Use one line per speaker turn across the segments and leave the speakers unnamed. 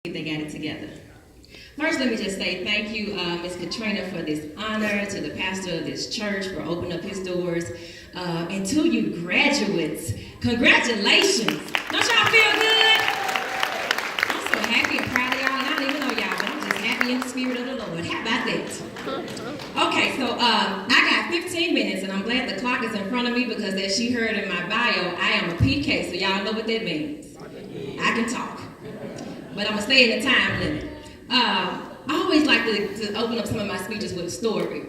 They got it together. First, let me just say thank you, Ms. Katrina, for this honor, to the pastor of this church for opening up his doors, and to you graduates, congratulations. Don't y'all feel good? I'm so happy and proud of y'all, and I don't even know y'all, but I'm just happy in the spirit of the Lord. How about that? Okay, so I got 15 minutes, and I'm glad the clock is in front of me because as she heard in my bio, I am a PK, so y'all know what that means. I can talk. But I'm going to stay in the time limit. I always like to open up some of my speeches with a story.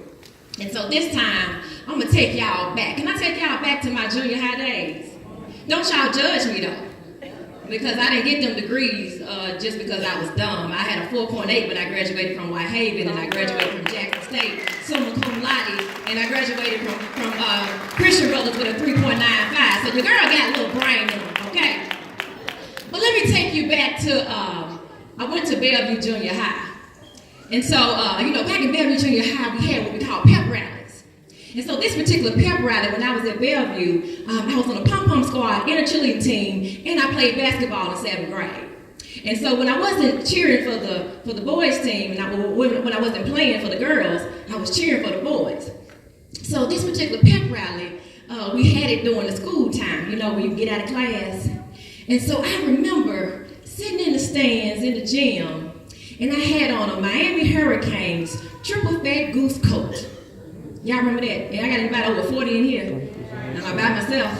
And so this time, I'm going to take y'all back. Can I take y'all back to my junior high days? Don't y'all judge me, though. Because I didn't get them degrees just because I was dumb. I had a 4.8 when I graduated from Whitehaven, and I graduated from Jackson State, summa cum laude, and I graduated from Christian Brothers with a 3.95. So your girl got a little brain in her, okay? But let me take you back to, I went to Bellevue Junior High. And so, back in Bellevue Junior High, we had what we call pep rallies. And so this particular pep rally, when I was at Bellevue, I was on a pom-pom squad in a cheerleading team, and I played basketball in 7th grade. And so when I wasn't cheering for the boys team, and when I wasn't playing for the girls, I was cheering for the boys. So this particular pep rally, we had it during the school time, when you get out of class. And so I remember sitting in the stands in the gym, and I had on a Miami Hurricanes triple fat goose coat. Y'all remember that? And I got anybody over 40 in here? Am I by myself?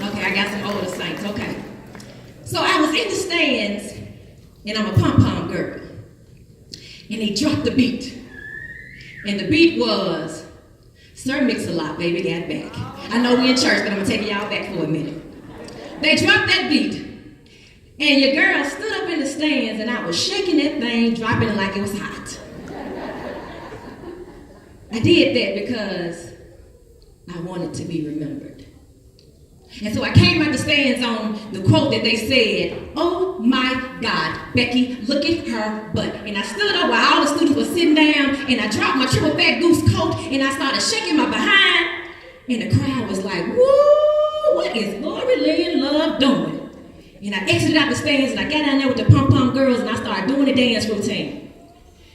Okay, I got some older saints, okay. So I was in the stands, and I'm a pom-pom girl. And they dropped the beat. And the beat was, Sir Mix-a-Lot, baby, got back. I know we in church, but I'm going to take y'all back for a minute. They dropped that beat, and your girl stood up in the stands, and I was shaking that thing, dropping it like it was hot. I did that because I wanted to be remembered. And so I came out the stands on the quote that they said, "Oh my God, Becky, look at her butt." And I stood up while all the students were sitting down, and I dropped my triple fat goose coat, and I started shaking my behind, and the crowd was like, "Woo, what is Lori Lynn Love doing?" And I exited out the stands, and I got down there with the pom-pom girls, and I started doing the dance routine.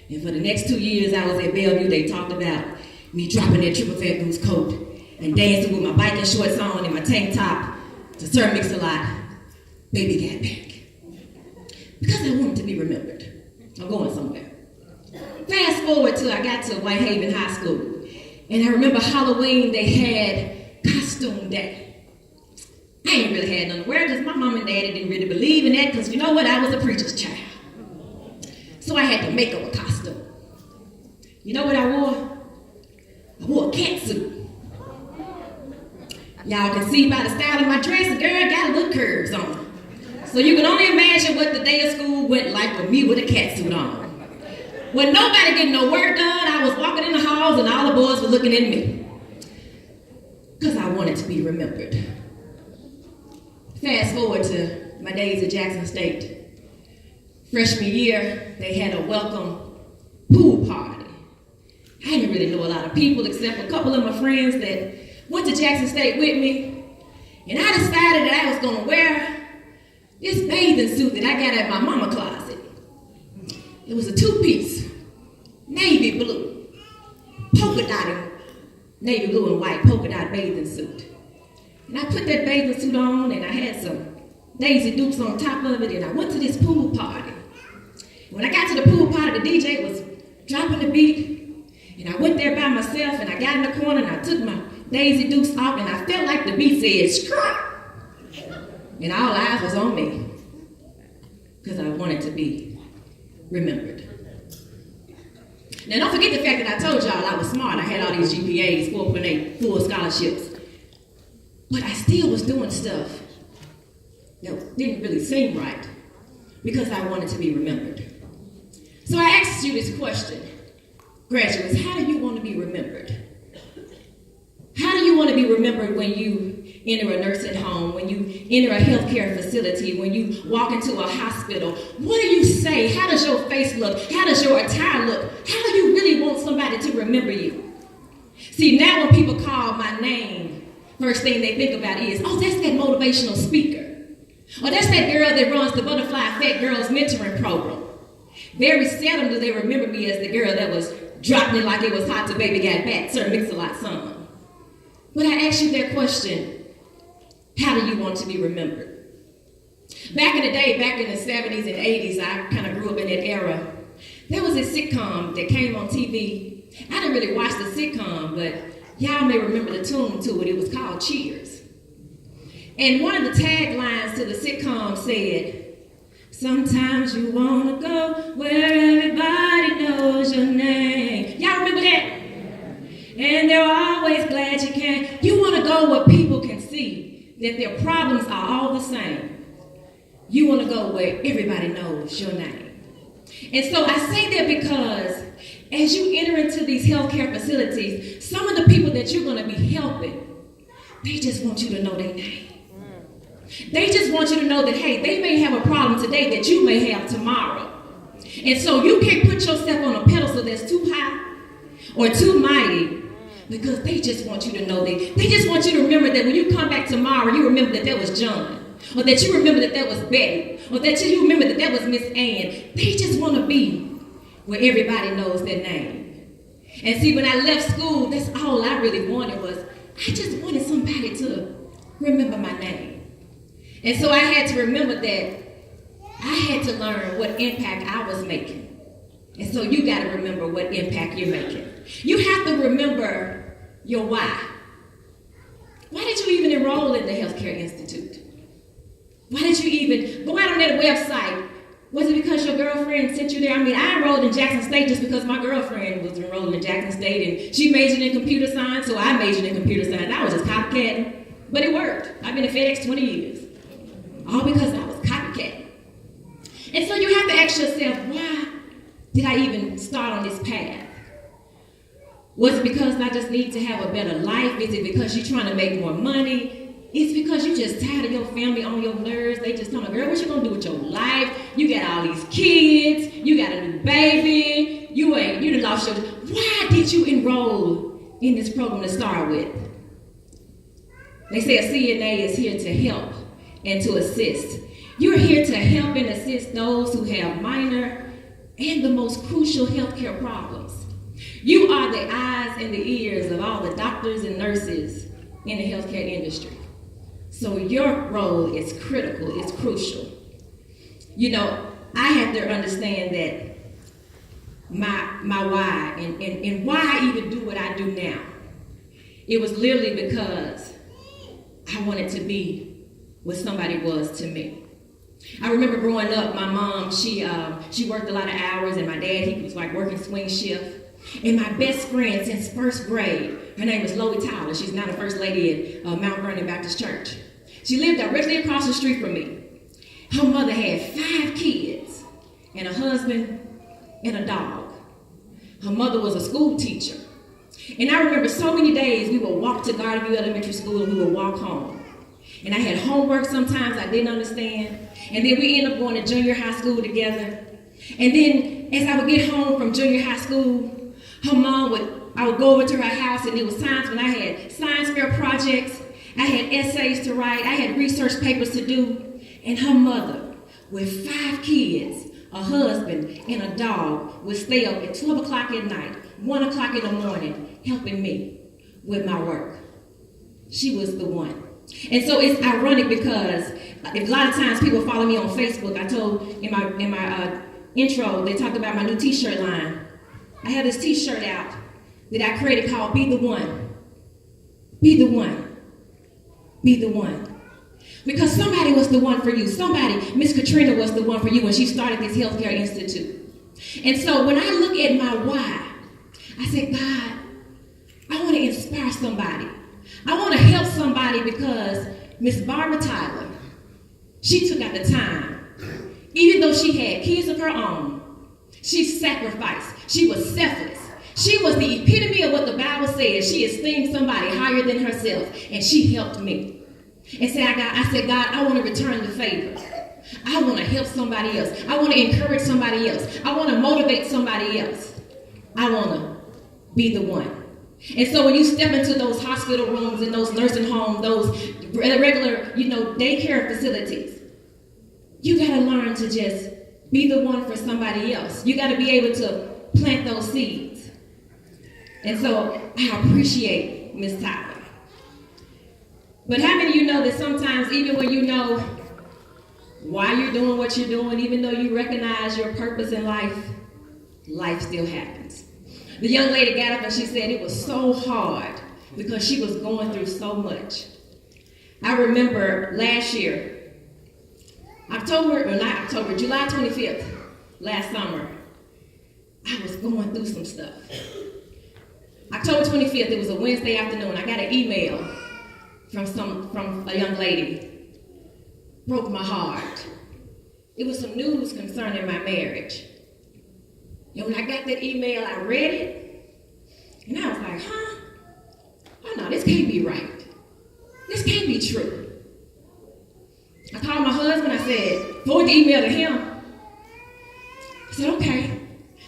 And for the next 2 years I was at Bellevue, they talked about me dropping that triple fat goose coat and dancing with my biking shorts on and my tank top to Sir Mix-a-Lot, baby got back. Because I wanted to be remembered. I'm going somewhere. Fast forward till I got to Whitehaven High School. And I remember Halloween, they had costume day. I ain't really had none to wear because my mom and daddy didn't really believe in that because you know what, I was a preacher's child. So I had to make up a costume. You know what I wore? I wore a cat suit. Y'all can see by the style of my dress, the girl got a little curves on. So you can only imagine what the day of school went like with me with a cat suit on. When nobody getting no work done, I was walking in the halls and all the boys were looking at me. Because I wanted to be remembered. Fast forward to my days at Jackson State. Freshman year, they had a welcome pool party. I didn't really know a lot of people except a couple of my friends that went to Jackson State with me. And I decided that I was going to wear this bathing suit that I got at my mama closet. It was a 2-piece, navy blue, polka dotted, navy blue and white polka dot bathing suit. And I put that bathing suit on, and I had some Daisy Dukes on top of it, and I went to this pool party. When I got to the pool party, the DJ was dropping the beat, and I went there by myself, and I got in the corner, and I took my Daisy Dukes off, and I felt like the beat said, "Strut!" And all eyes was on me, because I wanted to be remembered. Now, don't forget the fact that I told y'all I was smart. I had all these GPAs, 4.8, full scholarships. But I still was doing stuff that didn't really seem right because I wanted to be remembered. So I asked you this question, graduates, how do you want to be remembered? How do you want to be remembered when you enter a nursing home, when you enter a healthcare facility, when you walk into a hospital? What do you say? How does your face look? How does your attire look? How do you really want somebody to remember you? See, now when people call my name, first thing they think about is, oh, that's that motivational speaker. Or that's that girl that runs the Butterfly Fat Girls Mentoring Program. Very seldom do they remember me as the girl that was dropping it like it was hot to baby got back, Sir Mix-a-Lot song. But I ask you that question, how do you want to be remembered? Back in the day, back in the 70s and 80s, I kind of grew up in that era. There was a sitcom that came on TV. I didn't really watch the sitcom, but y'all may remember the tune to it. It was called Cheers. And one of the taglines to the sitcom said, sometimes you want to go where everybody knows your name. Y'all remember that? And they're always glad you can. You want to go where people can see that their problems are all the same. You want to go where everybody knows your name. And so I say that because as you enter into these healthcare facilities, some of the people that you're going to be helping, they just want you to know their name. They just want you to know that, hey, they may have a problem today that you may have tomorrow. And so you can't put yourself on a pedestal that's too high or too mighty, because they just want you to know that. They just want you to remember that when you come back tomorrow, you remember that that was John, or that you remember that that was Betty, or that you remember that that was Miss Ann. They just want to be where everybody knows their name. And see, when I left school, that's all I really wanted was, I just wanted somebody to remember my name. And so I had to remember that I had to learn what impact I was making. And so you got to remember what impact you're making. You have to remember your why. Why did you even enroll in the Healthcare Institute? Why did you even go out on that website? Was it because your girlfriend sent you there? I mean, I enrolled in Jackson State just because my girlfriend was enrolled in Jackson State, and she majored in computer science, so I majored in computer science. I was just copycatting, but it worked. I've been at FedEx 20 years. All because I was copycatting. And so you have to ask yourself, why did I even start on this path? Was it because I just need to have a better life? Is it because you're trying to make more money? Is it because you're just tired of your family on your nerves? They just telling, girl, what you gonna do with your life? You got all these kids, you got a new baby, you done lost your... Why did you enroll in this program to start with? They say a CNA is here to help and to assist. You're here to help and assist those who have minor and the most crucial healthcare problems. You are the eyes and the ears of all the doctors and nurses in the healthcare industry. So your role is critical, it's crucial. You know, I have to understand that my why and why I even do what I do now. It was literally because I wanted to be what somebody was to me. I remember growing up, my mom, she worked a lot of hours, and my dad, he was like working swing shift. And my best friend since first grade, her name was Loie Tyler. She's now the first lady at Mount Vernon Baptist Church. She lived directly across the street from me. Her mother had 5 kids and a husband and a dog. Her mother was a school teacher. And I remember so many days we would walk to Garden View Elementary School and we would walk home. And I had homework sometimes I didn't understand. And then we ended up going to junior high school together. And then as I would get home from junior high school, I would go over to her house, and there was times when I had science fair projects, I had essays to write, I had research papers to do. And her mother, with 5 kids, a husband, and a dog, would stay up at 12 o'clock at night, 1 o'clock in the morning, helping me with my work. She was the one. And so it's ironic because a lot of times people follow me on Facebook. I told in my intro, they talked about my new t-shirt line. I have this t-shirt out that I created called Be the One. Be the one. Be the one. Because somebody was the one for you. Somebody, Miss Katrina was the one for you when she started this healthcare institute. And so when I look at my why, I say, God, I want to inspire somebody. I want to help somebody because Miss Barbara Tyler, she took out the time. Even though she had kids of her own, she sacrificed. She was selfless. She was the epitome of what the Bible says. She esteemed somebody higher than herself, and she helped me. And I said, God, I want to return the favor. I want to help somebody else. I want to encourage somebody else. I want to motivate somebody else. I want to be the one. And so when you step into those hospital rooms and those nursing homes, those regular, daycare facilities, you got to learn to just be the one for somebody else. You got to be able to plant those seeds. And so I appreciate Miss Tyler. But how many of you know that sometimes even when you know why you're doing what you're doing, even though you recognize your purpose in life, life still happens. The young lady got up and she said it was so hard because she was going through so much. I remember last year, July 25th, last summer, I was going through some stuff. October 25th, it was a Wednesday afternoon, I got an email from a young lady. Broke my heart. It was some news concerning my marriage. And when I got that email, I read it, and I was like, oh no, this can't be right. This can't be true. I called my husband, I said, forward the email to him. I said, okay,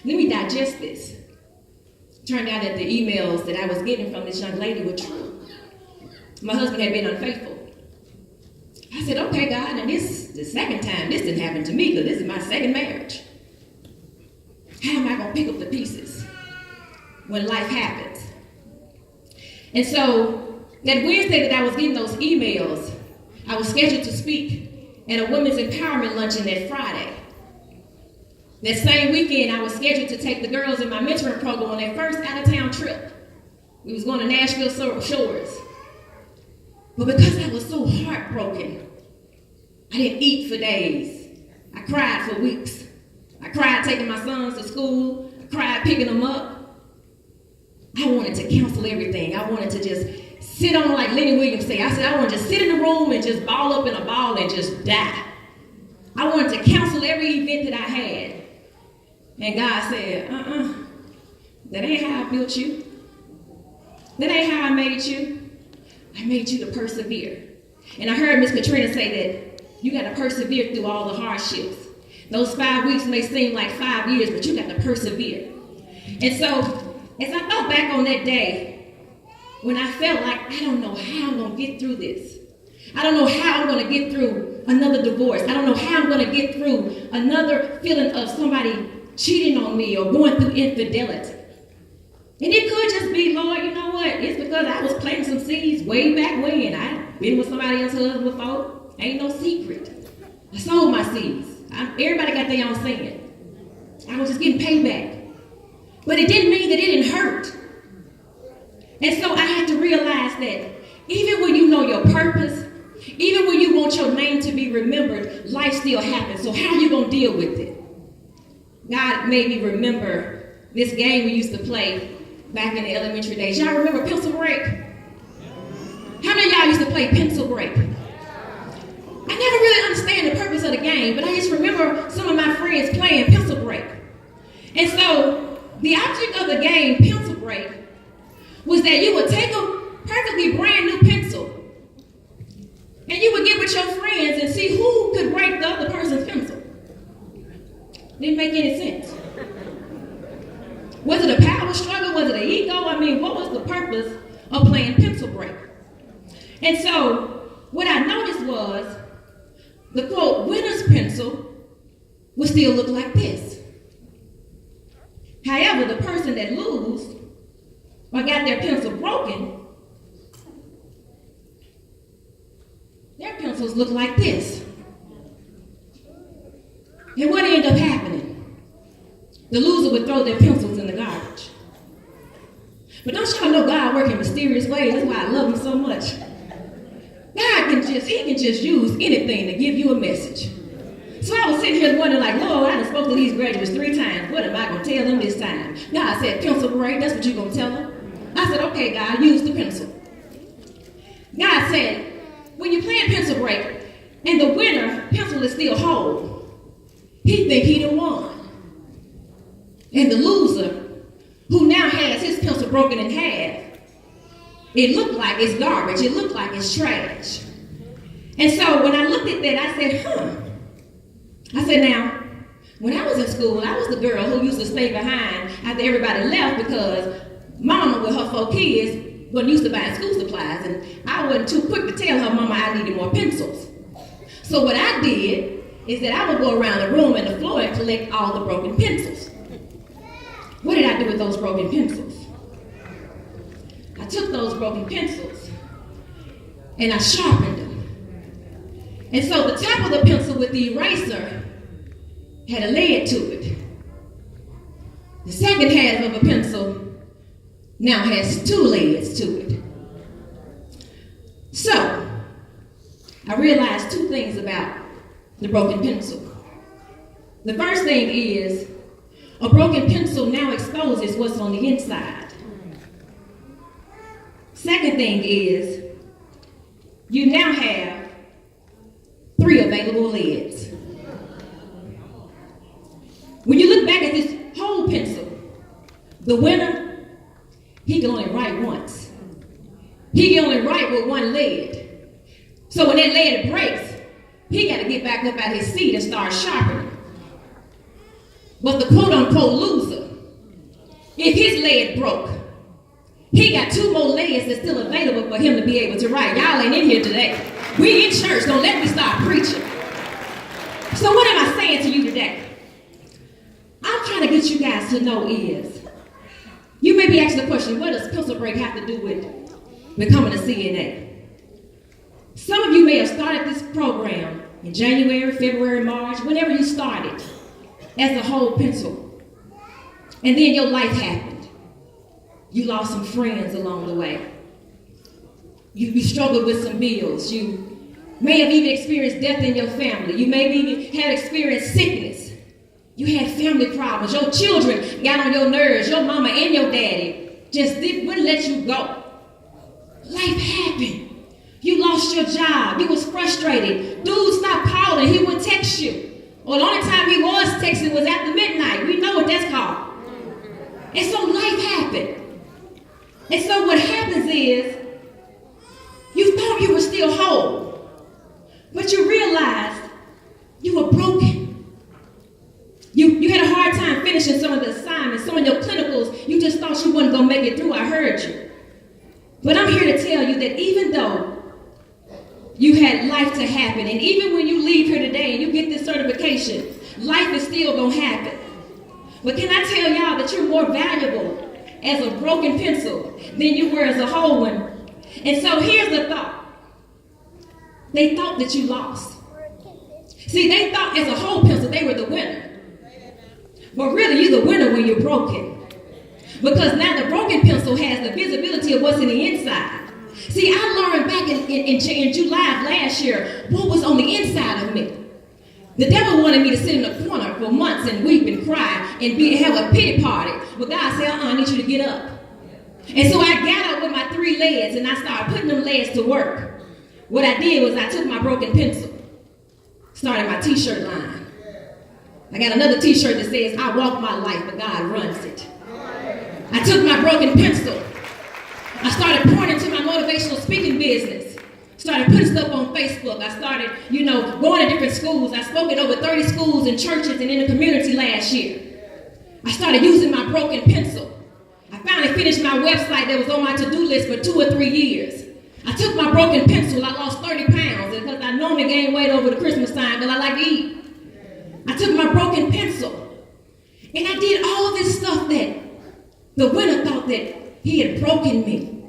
let me digest this. Turned out that the emails that I was getting from this young lady were true. My husband had been unfaithful. I said, okay, God, and this the second time this didn't happen to me because this is my second marriage. How am I going to pick up the pieces when life happens? And so that Wednesday that I was getting those emails, I was scheduled to speak at a women's empowerment luncheon that Friday. That same weekend, I was scheduled to take the girls in my mentoring program on their first out-of-town trip. We was going to Nashville Shores. But because I was so heartbroken, I didn't eat for days. I cried for weeks. I cried taking my sons to school. I cried picking them up. I wanted to cancel everything. I wanted to just sit on, like Lenny Williams said, I wanted to just sit in the room and just ball up in a ball and just die. I wanted to cancel every event that I had. And God said, that ain't how I built you. That ain't how I made you. I made you to persevere. And I heard Miss Katrina say that you got to persevere through all the hardships. Those 5 weeks may seem like 5 years, but you got to persevere. And so, as I thought back on that day, when I felt like, I don't know how I'm going to get through this. I don't know how I'm going to get through another divorce. I don't know how I'm going to get through another feeling of somebody cheating on me or going through infidelity. And it could just be, Lord, you know what? It's because I was planting some seeds way back when. I've been with somebody else's husband before. Ain't no secret. I sold my seeds. Everybody got their own sin. I was just getting payback. But it didn't mean that it didn't hurt. And so I had to realize that even when you know your purpose, even when you want your name to be remembered, life still happens. So how are you going to deal with it? God made me remember this game we used to play back in the elementary days. Y'all remember pencil break? How many of y'all used to play pencil break? I never really understand the purpose of the game, but I just remember some of my friends playing pencil break. And so the object of the game, pencil break, was that you would take a perfectly brand new pencil and you would get with your friends and see who could break the other person's pencil. Didn't make any sense. Was it a power struggle? Was it an ego? I mean, what was the purpose of playing pencil break? And so what I noticed was the quote, winner's pencil would still look like this. However, the person that lose or got their pencil broken, their pencils look like this. And what ended up happening? The loser would throw their pencils in the garbage. But don't y'all know God works in mysterious ways? That's why I love him so much. God can just use anything to give you a message. So I was sitting here wondering, like, Lord, I done spoke to these graduates 3 times. What am I going to tell them this time? God said, pencil break, that's what you're going to tell them? I said, okay, God, use the pencil. God said, when you're playing pencil break and the winner pencil is still whole, he think he done won. And the loser, who now has his pencil broken in half, it looked like it's garbage. It looked like it's trash. And so when I looked at that, I said, I said, now, when I was in school, I was the girl who used to stay behind after everybody left because mama with her 4 kids wasn't used to buying school supplies. And I wasn't too quick to tell her mama I needed more pencils. So what I did is that I would go around the room and the floor and collect all the broken pencils. What did I do with those broken pencils? I took those broken pencils and I sharpened them. And so the top of the pencil with the eraser had a lead to it. The second half of a pencil now has 2 leads to it. So, I realized 2 things about the broken pencil. The first thing is, a broken pencil now exposes what's on the inside. Second thing is, you now have 3 available leads. When you look back at this whole pencil, the winner, he can only write once. He can only write with 1 lead. So when that lead breaks, he got to get back up out his seat and start sharpening. But the quote-unquote loser, if his lead broke, he got 2 more leads that's still available for him to be able to write. Y'all ain't in here today. We in church, don't let me start preaching. So what am I saying to you today? I'm trying to get you guys to know is, you may be asking the question, what does pencil break have to do with becoming a CNA? Some of you may have started this program in January, February, March, whenever you started, as a whole pencil. And then your life happened. You lost some friends along the way. You struggled with some bills. You may have even experienced death in your family. You may even have experienced sickness. You had family problems. Your children got on your nerves. Your mama and your daddy just wouldn't let you go. Life happened. You lost your job. You was frustrated. Dude stopped calling. He would text you. Well, the only time he was texting was after midnight. We know what that's called. And so life happened. And so what happens is, you thought you were still whole, but you realized you were broken. You had a hard time finishing some of the assignments, some of your clinicals. You just thought you wasn't going to make it through. I heard you. But I'm here to tell you that even though you had life to happen, and even when you leave here today and you get this certification, life is still going to happen. But can I tell y'all that you're more valuable as a broken pencil than you were as a whole one? And so here's the thought. They thought that you lost. See, they thought as a whole pencil they were the winner. But really, you're the winner when you're broken. Because now the broken pencil has the visibility of what's in the inside. See, I learned back in July of last year what was on the inside of me. The devil wanted me to sit in a corner for months and weep and cry and have a pity party. But God said, I need you to get up. And so I got up with my 3 leads and I started putting them leads to work. What I did was I took my broken pencil, started my t-shirt line. I got another t-shirt that says, I walk my life, but God runs it. I took my broken pencil. I started pouring into my motivational speaking business. Started putting stuff on Facebook. I started, going to different schools. I spoke at over 30 schools and churches and in the community last year. I started using my broken pencil. I finally finished my website that was on my to-do list for 2 or 3 years. I took my broken pencil. I lost 30 pounds because I normally gain weight over the Christmas time because I like to eat. I took my broken pencil and I did all this stuff that the winner thought that he had broken me.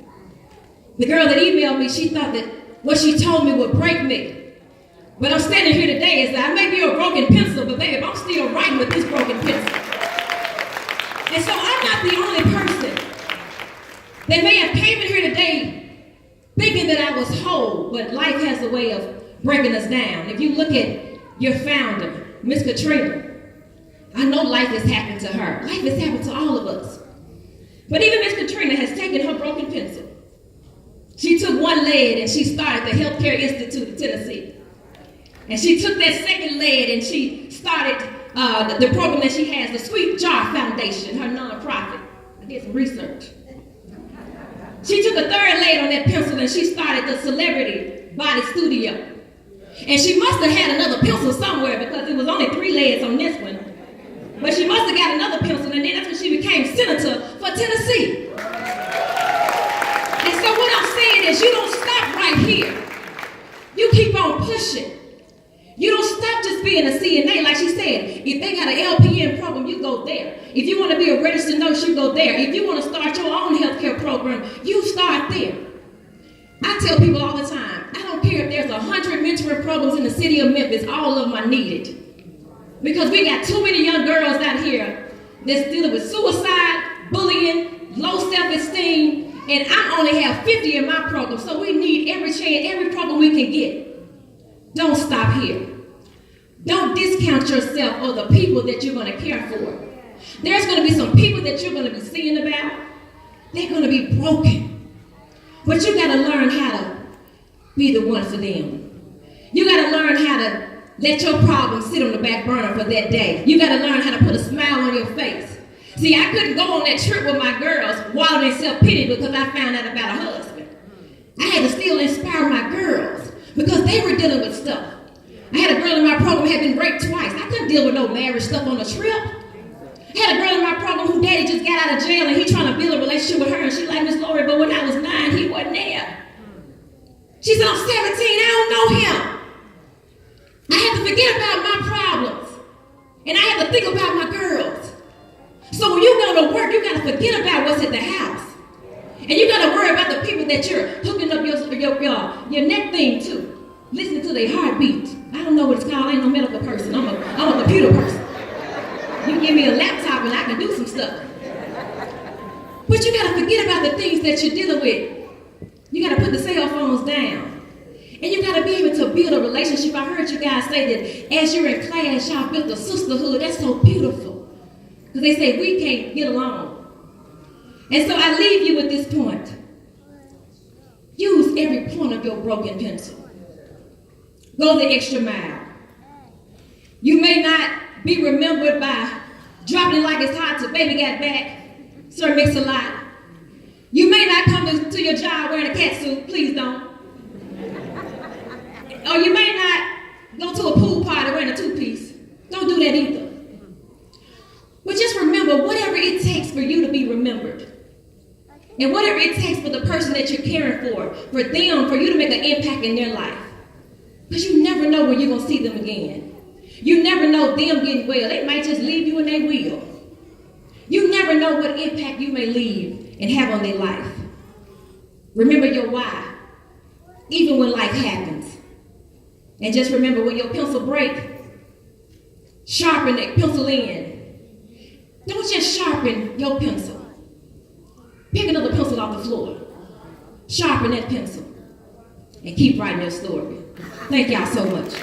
The girl that emailed me, she thought that what she told me would break me. But I'm standing here today as I may be a broken pencil, but baby, I'm still writing with this broken pencil. And so I'm not the only person that may have came in here today thinking that I was whole, but life has a way of breaking us down. If you look at your founder, Miss Katrina, I know life has happened to her. Life has happened to all of us. But even Miss Katrina has taken her broken pencil. She took 1 lead and she started the Healthcare Institute of Tennessee. And she took that second lead and she started the program that she has, the Sweet Jar Foundation, her nonprofit. I did some research. She took a 3rd lead on that pencil and she started the Celebrity Body Studio. And she must have had another pencil somewhere because it was only 3 leads on this one. But she must have got another pencil, and then that's when she became senator for Tennessee. And so what I'm saying is you don't stop right here. You keep on pushing. You don't stop just being a go there. If you want to be a registered nurse, you go there. If you want to start your own healthcare program, you start there. I tell people all the time, I don't care if there's 100 mentoring programs in the city of Memphis, all of them are needed. Because we got too many young girls out here that's dealing with suicide, bullying, low self-esteem, and I only have 50 in my program, so we need every program we can get. Don't stop here. Don't discount yourself or the people that you're going to care for. There's going to be some people that you're going to be seeing about. They're going to be broken. But you got to learn how to be the one for them. You got to learn how to let your problems sit on the back burner for that day. You got to learn how to put a smile on your face. See, I couldn't go on that trip with my girls wallowing in self-pity because I found out about a husband. I had to still inspire my girls because they were dealing with stuff. I had a girl in my program who had been raped twice. I couldn't deal with no marriage stuff on a trip. I had a girl in my program who daddy just got out of jail and he trying to build a relationship with her, and she like, Miss Lori, but when I was 9, he wasn't there. She said, I'm 17, I don't know him. I had to forget about my problems. And I had to think about my girls. So when you go to work, you got to forget about what's at the house. And you got to worry about the people that you're hooking up your neck thing to. Listening to their heartbeat. I don't know what it's called. I ain't no medical person. I'm a computer person. You can give me a laptop and I can do some stuff. But you got to forget about the things that you're dealing with. You got to put the cell phones down. And you got to be able to build a relationship. I heard you guys say that as you're in class, y'all built a sisterhood. That's so beautiful. Because they say we can't get along. And so I leave you with this point. Use every point of your broken pencil. Go the extra mile. You may not be remembered by dropping it like it's hot to baby got back, Sir Mix-a-Lot. You may not come to your job wearing a cat suit. Please don't. Or you may not go to a pool party wearing a two-piece. Don't do that either. But just remember, whatever it takes for you to be remembered, and whatever it takes for the person that you're caring for them, for you to make an impact in their life. Because you never know when you're going to see them again. You never know them getting well. They might just leave you and they will. You never know what impact you may leave and have on their life. Remember your why, even when life happens. And just remember, when your pencil breaks, sharpen that pencil in. Don't just sharpen your pencil. Pick another pencil off the floor. Sharpen that pencil. And keep writing your story. Thank y'all so much.